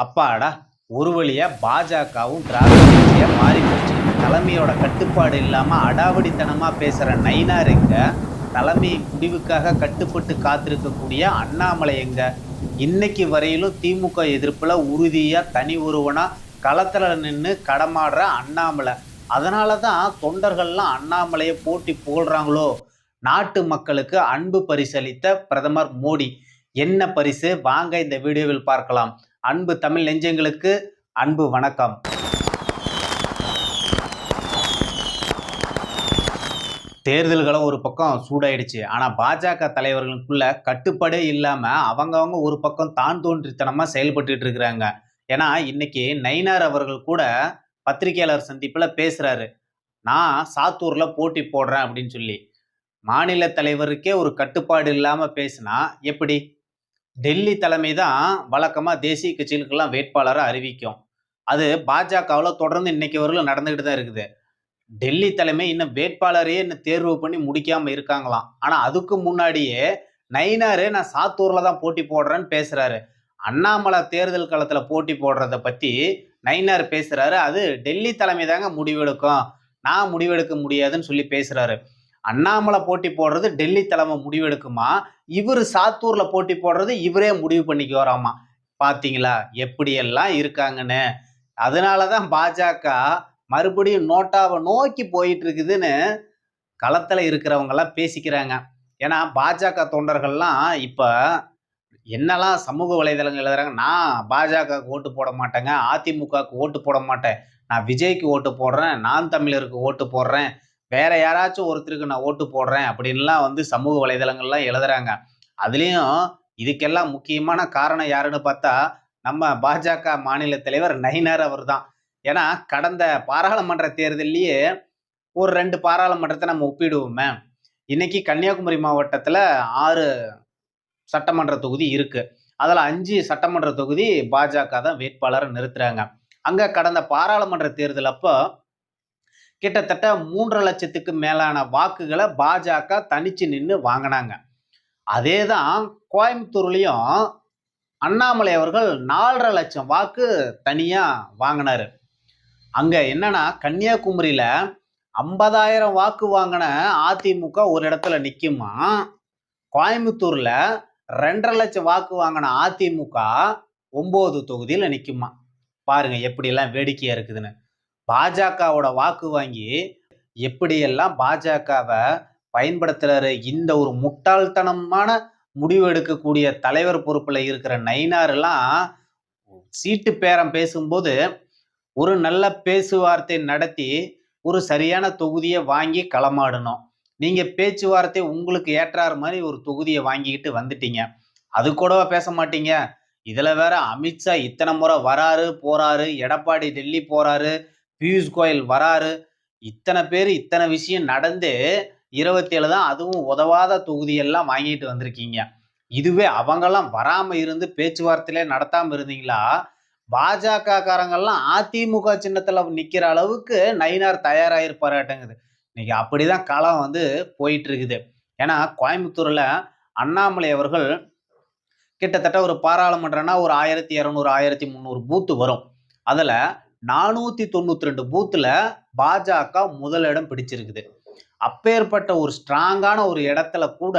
அப்பாடா! ஒரு வழியா பாஜகவும் திராவிட கட்சியா மாறி போச்சு. தலைமையோட கட்டுப்பாடு இல்லாம அடாவடித்தனமா பேசுற நயினார் எங்க? தலைமை முடிவுக்காக கட்டுப்பட்டு காத்திருக்கக்கூடிய அண்ணாமலை எங்க? இன்னைக்கு வரையிலும் திமுக எதிர்ப்புல உறுதியா தனி ஒருவனா களத்துல நின்னு கடமாடுற அண்ணாமலை. அதனாலதான் தொண்டர்கள்லாம் அண்ணாமலையை போட்டி புகழ்றாங்களோ. நாட்டு மக்களுக்கு அன்பு பரிசளித்த பிரதமர் மோடி. என்ன பரிசு? வாங்க இந்த வீடியோவில் பார்க்கலாம். அன்பு தமிழ் நெஞ்சங்களுக்கு அன்பு வணக்கம். தேர்தல்களும் ஒரு பக்கம் சூடாயிடுச்சு. ஆனா பாஜக தலைவர்களுக்குள்ள கட்டுப்பாடே இல்லாம அவங்கவங்க ஒரு பக்கம் தான் தோன்றித்தனமா செயல்பட்டு இருக்கிறாங்க. ஏன்னா இன்னைக்கு நயினார் அவர்கள் கூட பத்திரிகையாளர் சந்திப்புல பேசுறாரு. நான் சாத்தூர்ல போட்டி போடுறேன் அப்படின்னு சொல்லி. மாநில தலைவருக்கே ஒரு கட்டுப்பாடு இல்லாம பேசினா எப்படி? டெல்லி தலைமை தான் வழக்கமா தேசிய கட்சிகளுக்கெல்லாம் வேட்பாளரை அறிவிக்கும். அது பாஜகவில் தொடர்ந்து இன்னைக்கு வரலும் நடந்துகிட்டு தான் இருக்குது. டெல்லி தலைமை இன்னும் வேட்பாளரையே இன்னும் தேர்வு பண்ணி முடிக்காம இருக்காங்களாம். ஆனா அதுக்கு முன்னாடியே நயினாரு நான் சாத்தூர்ல தான் போட்டி போடுறேன்னு பேசுறாரு. அண்ணாமலை தேர்தல் களத்துல போட்டி போடுறத பத்தி நயினார் பேசுறாரு. அது டெல்லி தலைமை தாங்க முடிவெடுக்கும், நான் முடிவெடுக்க முடியாதுன்னு சொல்லி பேசுறாரு. அண்ணாமலை போட்டி போடுறது டெல்லி தலைமை முடிவெடுக்குமா, இவரு சாத்தூர்ல போட்டி போடுறது இவரே முடிவு பண்ணிக்குவாராமா. பாத்தீங்களா எப்படியெல்லாம் இருக்காங்கன்னு. அதனாலதான் பாஜக மறுபடியும் நோட்டாவை நோக்கி போயிட்டு இருக்குதுன்னு களத்துல இருக்கிறவங்க எல்லாம் பேசிக்கிறாங்க. ஏன்னா பாஜக தொண்டர்கள்லாம் இப்ப என்னெல்லாம் சமூக வலைதளங்கள் எழுதுறாங்க. நான் பாஜக ஓட்டு போட மாட்டேங்க, அதிமுகவுக்கு ஓட்டு போட மாட்டேன், நான் விஜய்க்கு ஓட்டு போடுறேன், நான் தமிழருக்கு ஓட்டு போடுறேன், வேற யாராச்சும் ஒருத்தருக்கு நான் ஓட்டு போடுறேன் அப்படின்லாம் சமூக வலைதளங்கள்லாம் எழுதுறாங்க. அதுலயும் இதுக்கெல்லாம் முக்கியமான காரணம் யாருன்னு பார்த்தா நம்ம பாஜக மாநில தலைவர் நயினார் அவர் தான். ஏன்னா கடந்த பாராளுமன்ற தேர்தலையே ஒரு 2 பாராளுமன்றத்தை நம்ம ஒப்பிடுவோமே. இன்னைக்கு கன்னியாகுமரி மாவட்டத்துல 6 சட்டமன்ற தொகுதி இருக்கு. அதுல 5 சட்டமன்ற தொகுதி பாஜக தான் வேட்பாளரை நிறுத்துறாங்க. அங்க கடந்த பாராளுமன்ற தேர்தல் அப்போ கிட்டத்தட்ட 3.5 லட்சத்துக்கு மேலான வாக்குகளை பாஜக தனிச்சு நின்று வாங்கினாங்க. அதேதான் கோயம்புத்தூர்லயும் அண்ணாமலை அவர்கள் 4.5 லட்சம் வாக்கு தனியா வாங்கினாரு. அங்க என்னன்னா கன்னியாகுமரியில 50,000 வாக்கு வாங்கின அதிமுக ஒரு இடத்துல நிக்குமா, கோயம்புத்தூர்ல 2.5 லட்சம் வாக்கு வாங்கின அதிமுக 9 தொகுதியில நிக்குமா. பாருங்க எப்படி எல்லாம் வேடிக்கையா இருக்குதுன்னு. பாஜகவோட வாக்கு வாங்கி எப்படியெல்லாம் பாஜகவை பயன்படுத்துறாரு. இந்த ஒரு முட்டாள்தனமான முடிவு எடுக்கக்கூடிய தலைவர் பொறுப்புல இருக்கிற நயினார் எல்லாம் சீட்டு பேரம் பேசும்போது ஒரு நல்ல பேச்சுவார்த்தை நடத்தி ஒரு சரியான தொகுதியை வாங்கி களமாடணும். நீங்க பேச்சுவார்த்தை உங்களுக்கு ஏற்றார் மாதிரி ஒரு தொகுதியை வாங்கிக்கிட்டு வந்துட்டீங்க. அது கூடவா பேச மாட்டீங்க? இதுல வேற அமித்ஷா இத்தனை முறை வராரு போறாரு, எடப்பாடி டெல்லி போறாரு, பியூஷ் கோயல் வராரு, இத்தனை பேர் இத்தனை விஷயம் நடந்து 27 தான், அதுவும் உதவாத தொகுதியெல்லாம் வாங்கிட்டு வந்திருக்கீங்க. இதுவே அவங்கெல்லாம் வராம இருந்து பேச்சுவார்த்தையிலே நடத்தாம இருந்தீங்களா, பாஜக காரங்கெல்லாம் அதிமுக சின்னத்துல நிக்கிற அளவுக்கு நயினார் தயாராயிருப்பாராட்டங்குது. இன்னைக்கு அப்படிதான் களம் போயிட்டு இருக்குது. ஏன்னா கோயம்புத்தூர்ல அண்ணாமலை அவர்கள் கிட்டத்தட்ட ஒரு பாராளுமன்றம்னா ஒரு 1200 1300 பூத்து வரும். அதுல 492 பூத்துல பாஜக முதலிடம் பிடிச்சிருக்குது. அப்பேற்பட்ட ஒரு ஸ்ட்ராங்கான ஒரு இடத்துல கூட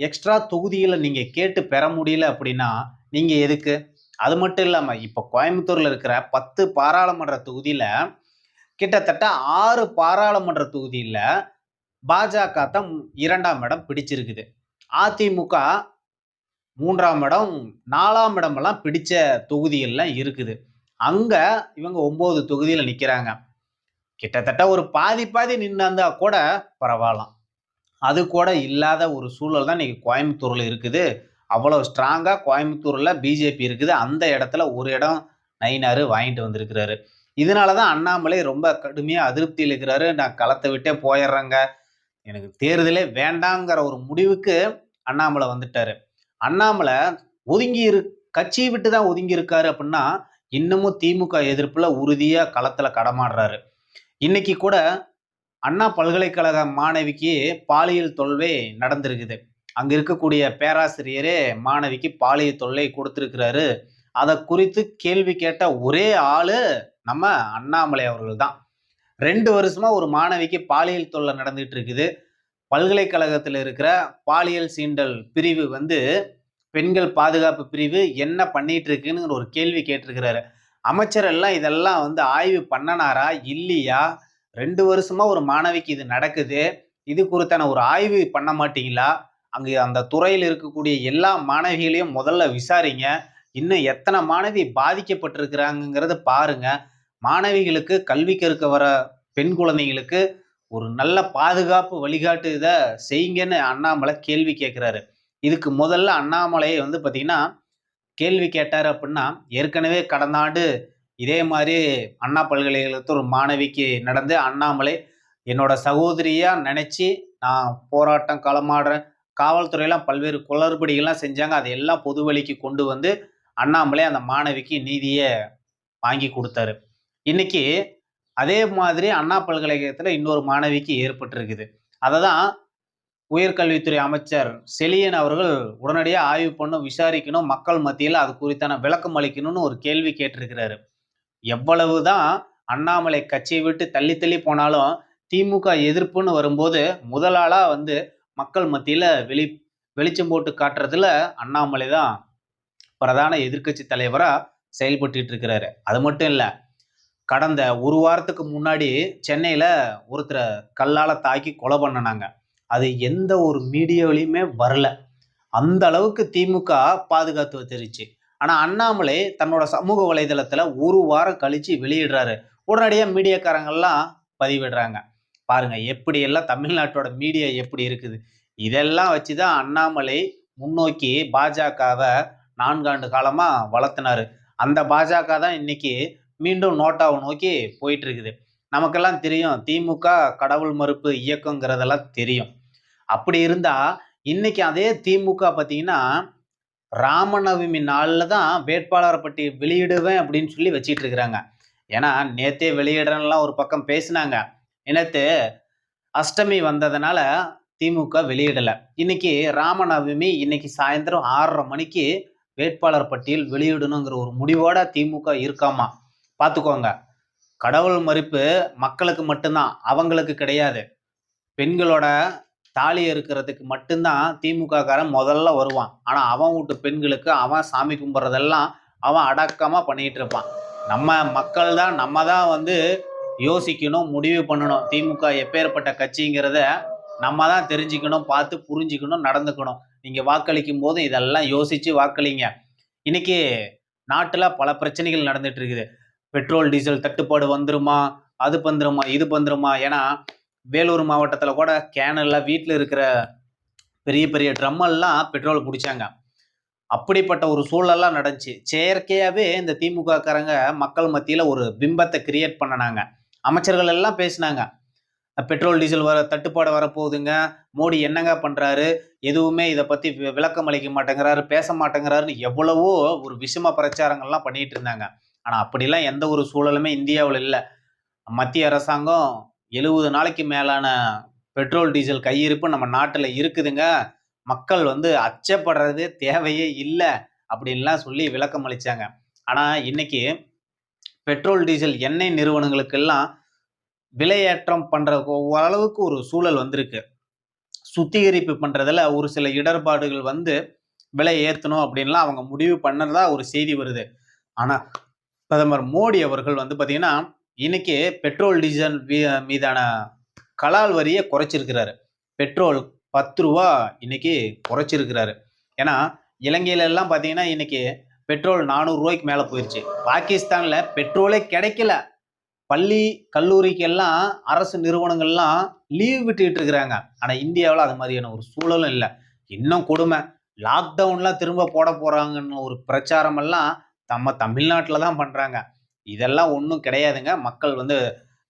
எக்ஸ்ட்ரா தொகுதிகளை நீங்க கேட்டு பெற முடியல அப்படின்னா நீங்க எதுக்கு? அது மட்டும் இல்லாம இப்ப கோயம்புத்தூர்ல இருக்கிற 10 பாராளுமன்ற தொகுதியில கிட்டத்தட்ட 6 பாராளுமன்ற தொகுதியில பாஜக தான் 2ஆம் இடம் பிடிச்சிருக்குது. அதிமுக 3ஆம் இடம், 4ஆம் இடம் எல்லாம் பிடிச்ச தொகுதிகள்லாம் இருக்குது. அங்க இவங்க 9 தொகுதியில நிக்கிறாங்க. கிட்டத்தட்ட ஒரு பாதி பாதி நின்னா கூட பரவாயில்லாம். அது கூட இல்லாத ஒரு சூழல் தான் இன்னைக்கு கோயம்புத்தூர்ல இருக்குது. அவ்வளவு ஸ்ட்ராங்கா கோயம்புத்தூர்ல பிஜேபி இருக்குது. அந்த இடத்துல ஒரு இடம் நயினார் வாங்கிட்டு வந்திருக்கிறாரு. இதனாலதான் அண்ணாமலை ரொம்ப கடுமையா அதிருப்தியில் இருக்கிறாரு. நான் களத்தை விட்டே போயிடுறேங்க, எனக்கு தேர்தலே வேண்டாங்கிற ஒரு முடிவுக்கு அண்ணாமலை வந்துட்டாரு. அண்ணாமலை ஒதுங்கி கட்சியை விட்டு தான் ஒதுங்கி இருக்காரு அப்படின்னா இன்னமும் திமுக எதிர்ப்புல உறுதியா களத்துல கடமாடுறாரு. இன்னைக்கு கூட அண்ணா பல்கலைக்கழக மாணவிக்கு பாலியல் தொல்லை நடந்திருக்குது. அங்க இருக்கக்கூடிய பேராசிரியரே மாணவிக்கு பாலியல் தொல்லை கொடுத்திருக்கிறாரு. அதை குறித்து கேள்வி கேட்ட ஒரே ஆளு நம்ம அண்ணாமலை அவர்கள் தான். 2 வருஷமா ஒரு மாணவிக்கு பாலியல் தொல்லை நடந்துட்டு இருக்குது. பல்கலைக்கழகத்தில் இருக்கிற பாலியல் சீண்டல் பிரிவு பெண்கள் பாதுகாப்பு பிரிவு என்ன பண்ணிட்டு இருக்குன்னு ஒரு கேள்வி கேட்டிருக்கிறாரு. அமைச்சர் எல்லாம் இதெல்லாம் ஆய்வு பண்ணனாரா இல்லையா? 2 வருஷமா ஒரு மாணவிக்கு இது நடக்குது. இது குறித்தான ஒரு ஆய்வு பண்ண மாட்டீங்களா? அங்கு அந்த துறையில் இருக்கக்கூடிய எல்லா மாணவிகளையும் முதல்ல விசாரிங்க. இன்னும் எத்தனை மாணவி பாதிக்கப்பட்டிருக்கிறாங்கிறத பாருங்க. மாணவிகளுக்கு கல்வி கற்க வர பெண் குழந்தைகளுக்கு ஒரு நல்ல பாதுகாப்பு வழிகாட்டு இதை செய்யுங்கன்னு அண்ணாமலை கேள்வி கேட்கிறாரு. இதுக்கு முதல்ல அண்ணாமலை பார்த்தீங்கன்னா கேள்வி கேட்டார் அப்படின்னா, ஏற்கனவே கடந்த ஆண்டு இதே மாதிரி அண்ணா பல்கலைக்கழகத்தில் ஒரு மாணவிக்கு நடந்து அண்ணாமலை என்னோட சகோதரியா நினைச்சு நான் போராட்டம் களமாடுறேன், காவல்துறையெல்லாம் பல்வேறு குளறுபடிகள்லாம் செஞ்சாங்க. அதையெல்லாம் பொது வழிக்கு கொண்டு அண்ணாமலை அந்த மாணவிக்கு நீதியை வாங்கி கொடுத்தாரு. இன்னைக்கு அதே மாதிரி அண்ணா பல்கலைக்கழகத்தில் இன்னொரு மாணவிக்கு ஏற்பட்டிருக்குது. அதை தான் உயர்கல்வித்துறை அமைச்சர் செழியன் அவர்கள் உடனடியாக ஆய்வு பண்ணும், விசாரிக்கணும், மக்கள் மத்தியில் அது குறித்தான விளக்கம் அளிக்கணும்னு ஒரு கேள்வி கேட்டிருக்கிறாரு. எவ்வளவுதான் அண்ணாமலை கட்சியை விட்டு தள்ளி தள்ளி போனாலும் திமுக எதிர்ப்புன்னு வரும்போது முதலாளா மக்கள் மத்தியில வெளிச்சம் போட்டு காட்டுறதுல அண்ணாமலை தான் பிரதான எதிர்க்கட்சி தலைவரா செயல்பட்டு இருக்கிறாரு. அது மட்டும் இல்ல, கடந்த ஒரு வாரத்துக்கு முன்னாடி சென்னையில ஒருத்தரை கல்லால தாக்கி கொலை பண்ணனாங்க. அது எந்த ஒரு மீடியாவிலையுமே வரல. அந்த அளவுக்கு திமுக பாதுகாத்து வச்சிருச்சு. ஆனா அண்ணாமலை தன்னோட சமூக வலைதளத்துல ஒரு வாரம் கழிச்சு வெளியிடுறாரு. உடனடியா மீடியாக்காரங்கெல்லாம் பதிவிடுறாங்க. பாருங்க எப்படி எல்லாம் தமிழ்நாட்டோட மீடியா எப்படி இருக்குது. இதெல்லாம் வச்சுதான் அண்ணாமலை முன்னோக்கி பாஜகவை 4 ஆண்டு காலமா வளர்த்தினாரு. அந்த பாஜக தான் இன்னைக்கு மீண்டும் நோட்டாவை நோக்கி போயிட்டு இருக்குது. நமக்கெல்லாம் தெரியும் திமுக கடவுள் மறுப்பு இயக்கங்கிறதெல்லாம் தெரியும். அப்படி இருந்தா இன்னைக்கு அதே திமுக பார்த்தீங்கன்னா ராமநவமி நாள்ல தான் வேட்பாளரை பற்றி வெளியிடுவேன் அப்படின்னு சொல்லி வச்சிட்டு இருக்கிறாங்க. ஏன்னா நேத்தே வெளியிடலாம் ஒரு பக்கம் பேசினாங்க. நேத்து அஷ்டமி வந்ததுனால திமுக வெளியிடல. இன்னைக்கு ராமநவமி, இன்னைக்கு சாயந்தரம் 6:30 மணிக்கு வேட்பாளர் பட்டியல் வெளியிடணுங்கிற ஒரு முடிவோட திமுக இருக்காமா. பார்த்துக்கோங்க. கடவுள் மறுப்பு மக்களுக்கு மட்டும்தான், அவங்களுக்கு கிடையாது. பெண்களோட தாலி இருக்கிறதுக்கு மட்டும்தான் திமுக காரன் முதல்ல வருவான். ஆனா அவன் வீட்டு பெண்களுக்கு அவன் சாமி கும்பிட்றதெல்லாம் அவன் அடக்கமா பண்ணிட்டு இருப்பான். நம்ம மக்கள் தான், நம்ம தான் யோசிக்கணும், முடிவு பண்ணணும். திமுக எப்பேற்பட்ட கட்சிங்கிறத நம்ம தான் தெரிஞ்சுக்கணும், பார்த்து புரிஞ்சுக்கணும், நடந்துக்கணும். நீங்க வாக்களிக்கும் போது இதெல்லாம் யோசிச்சு வாக்களிங்க. இன்னைக்கு நாட்டுல பல பிரச்சனைகள் நடந்துட்டு இருக்குது. பெட்ரோல் டீசல் தட்டுப்பாடு வந்துருமா, அது வந்துருமா, இது வந்துருமா? ஏன்னா வேலூர் மாவட்டத்தில் கூட கேனெல்லாம் வீட்டில் இருக்கிற பெரிய பெரிய ட்ரம்மெல்லாம் பெட்ரோல் பிடிச்சாங்க. அப்படிப்பட்ட ஒரு சூழலெல்லாம் நடந்துச்சு. செயற்கையாகவே இந்த திமுக காரங்க மக்கள் மத்தியில் ஒரு பிம்பத்தை கிரியேட் பண்ணனாங்க. அமைச்சர்கள் எல்லாம் பேசினாங்க, பெட்ரோல் டீசல் தட்டுப்பாடு வரப்போகுதுங்க, மோடி என்னங்க பண்ணுறாரு, எதுவுமே இதை பற்றி விளக்கம் அளிக்க மாட்டேங்கிறாரு, பேச மாட்டேங்கிறாருன்னு எவ்வளவோ ஒரு விஷம பிரச்சாரங்கள்லாம் பண்ணிட்டு இருந்தாங்க. ஆனால் அப்படிலாம் எந்த ஒரு சூழலுமே இந்தியாவில் இல்லை. மத்திய அரசாங்கம் 70 நாளைக்கு மேலான பெட்ரோல் டீசல் கையிருப்பு நம்ம நாட்டில் இருக்குதுங்க. மக்கள் அச்சப்படுறது தேவையே இல்லை அப்படின்லாம் சொல்லி விளக்கம் அளித்தாங்க. ஆனால் இன்னைக்கு பெட்ரோல் டீசல் எண்ணெய் நிறுவனங்களுக்கெல்லாம் விலையேற்றம் பண்ணுற ஓரளவுக்கு ஒரு சூழல் வந்திருக்கு. சுத்திகரிப்பு பண்ணுறதுல ஒரு சில இடர்பாடுகள் விலை ஏற்றணும் அப்படின்லாம் அவங்க முடிவு பண்ணதா ஒரு செய்தி வருது. ஆனால் பிரதமர் மோடி அவர்கள் பார்த்தீங்கன்னா இன்னைக்கு பெட்ரோல் டீசல் மீதான கலால் வரியை குறைச்சிருக்கிறாரு. பெட்ரோல் 10 ரூபா இன்னைக்கு குறைச்சிருக்கிறாரு. ஏன்னா இலங்கையில எல்லாம் பார்த்தீங்கன்னா இன்னைக்கு பெட்ரோல் 400 ரூபாய்க்கு மேலே போயிடுச்சு. பாகிஸ்தான்ல பெட்ரோலே கிடைக்கல. பள்ளி கல்லூரிக்கு எல்லாம் அரசு நிறுவனங்கள்லாம் லீவ் விட்டுட்டு இருக்கிறாங்க. ஆனால் இந்தியாவில் அது மாதிரியான ஒரு சூழலும் இல்லை. இன்னும் கொடுமை, லாக்டவுன்லாம் திரும்ப போட போறாங்கன்னு ஒரு பிரச்சாரம் எல்லாம் நம்ம தமிழ்நாட்டில் தான் பண்றாங்க. இதெல்லாம் ஒன்றும் கிடையாதுங்க. மக்கள்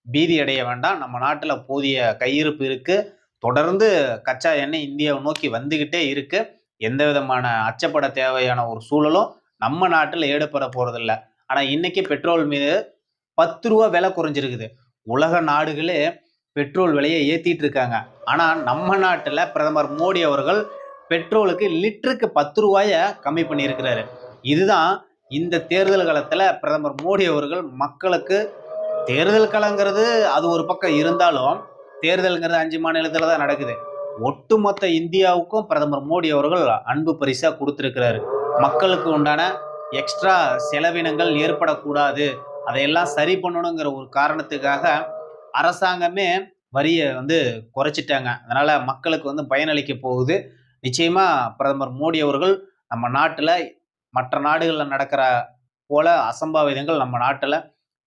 பீதி அடைய வேண்டாம். நம்ம நாட்டில் போதிய கையிருப்பு இருக்கு. தொடர்ந்து கச்சா எண்ணெய் இந்தியாவை நோக்கி வந்துகிட்டே இருக்கு. எந்த விதமான அச்சப்பட தேவையான ஒரு சூழலும் நம்ம நாட்டில் ஏற்பட போறதில்லை. ஆனால் இன்னைக்கு பெட்ரோல் மீது 10 ரூபா விலை குறைஞ்சிருக்குது. உலக நாடுகளே பெட்ரோல் விலையை ஏற்றிட்டு இருக்காங்க. ஆனால் நம்ம நாட்டில் பிரதமர் மோடி அவர்கள் பெட்ரோலுக்கு லிட்டருக்கு 10 ரூபாயை கம்மி பண்ணியிருக்கிறாரு. இதுதான் இந்த தேர்தல் காலத்துல பிரதமர் மோடி அவர்கள் மக்களுக்கு தேர்தல் களங்கிறது அது ஒரு பக்கம் இருந்தாலும், தேர்தல்ங்கிறது 5 மாநிலத்தில தான் நடக்குது. ஒட்டுமொத்த இந்தியாவுக்கும் பிரதமர் மோடி அவர்கள் அன்பு பரிசா குடுத்திருக்கிறாரு. மக்களுக்கு உண்டான எக்ஸ்ட்ரா செலவினங்கள் ஏற்படக்கூடாது. அதையெல்லாம் சரி பண்ணணுங்கிற ஒரு காரணத்துக்காக அரசாங்கமே வரிய குறைச்சிட்டாங்க. அதனால மக்களுக்கு பயனளிக்க போகுது. நிச்சயமா பிரதமர் மோடி அவர்கள் நம்ம நாட்டுல மற்ற நாடுகள்ல நடக்கிற போல அசம்பாவிதங்கள் நம்ம நாட்டுல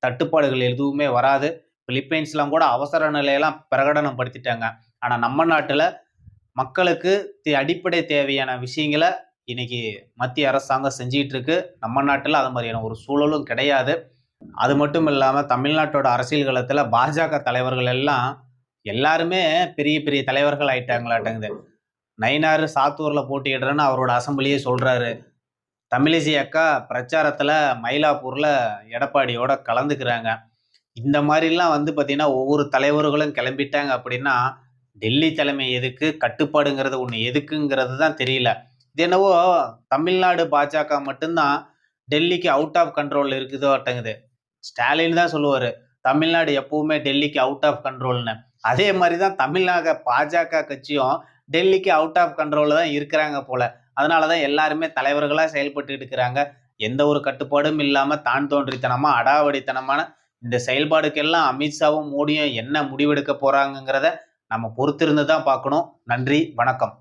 தட்டுப்பாடுகள் எதுவுமே வராது. பிலிப்பைன்ஸ்லாம் கூட அவசர நிலையெல்லாம் பிரகடனம் படுத்திட்டாங்க. ஆனா நம்ம நாட்டுல மக்களுக்கு அடிப்படை தேவையான விஷயங்கள இன்னைக்கு மத்திய அரசாங்கம் செஞ்சுட்டு இருக்கு. நம்ம நாட்டுல அது மாதிரியான ஒரு சூழலும் கிடையாது. அது மட்டும் இல்லாம தமிழ்நாட்டோட அரசியல் களத்துல பாஜக தலைவர்கள் எல்லாம் எல்லாருமே பெரிய பெரிய தலைவர்கள் ஆயிட்டாங்களாட்டங்குது. நயினார் சாத்தூர்ல போட்டியிடுறேன்னு அவரோட அசெம்பிளியே சொல்றாரு. தமிழிசை அக்கா பிரச்சாரத்துல மயிலாப்பூர்ல எடப்பாடியோட கலந்துக்கிறாங்க. இந்த மாதிரிலாம் பார்த்தீங்கன்னா, ஒவ்வொரு தலைவர்களும் கிளம்பிட்டாங்க அப்படின்னா, டெல்லி தலைமை எதுக்கு? கட்டுப்பாடுங்கிறது ஒண்ணு எதுக்குங்கிறது தான் தெரியல. இது என்னவோ தமிழ்நாடு பாஜக மட்டும் தான் டெல்லிக்கு அவுட் ஆஃப் கண்ட்ரோல்ல இருக்குதோட்டங்குது. ஸ்டாலின் தான் சொல்லுவாரு, தமிழ்நாடு எப்பவுமே டெல்லிக்கு அவுட் ஆஃப் கண்ட்ரோல்ன்னு. அதே மாரி தான் தமிழ்நாடு பாஜக கட்சியும் டெல்லிக்கு அவுட் ஆஃப் கண்ட்ரோல்ல தான் இருக்கிறாங்க போல. அதனால தான் எல்லாருமே தலைவர்களா செயல்பட்டுட்டு இருக்கிறாங்க. எந்த ஒரு கட்டுப்பாடும் இல்லாம தான் தோன்றித்தனமா, அடாவடித்தனமான இந்த செயல்பாடுக்கெல்லாம் அமித்ஷாவும், மோடியும் என்ன முடிவெடுக்க போறாங்கங்கிறத நம்ம பொறுத்திருந்து தான் பார்க்கணும். நன்றி, வணக்கம்.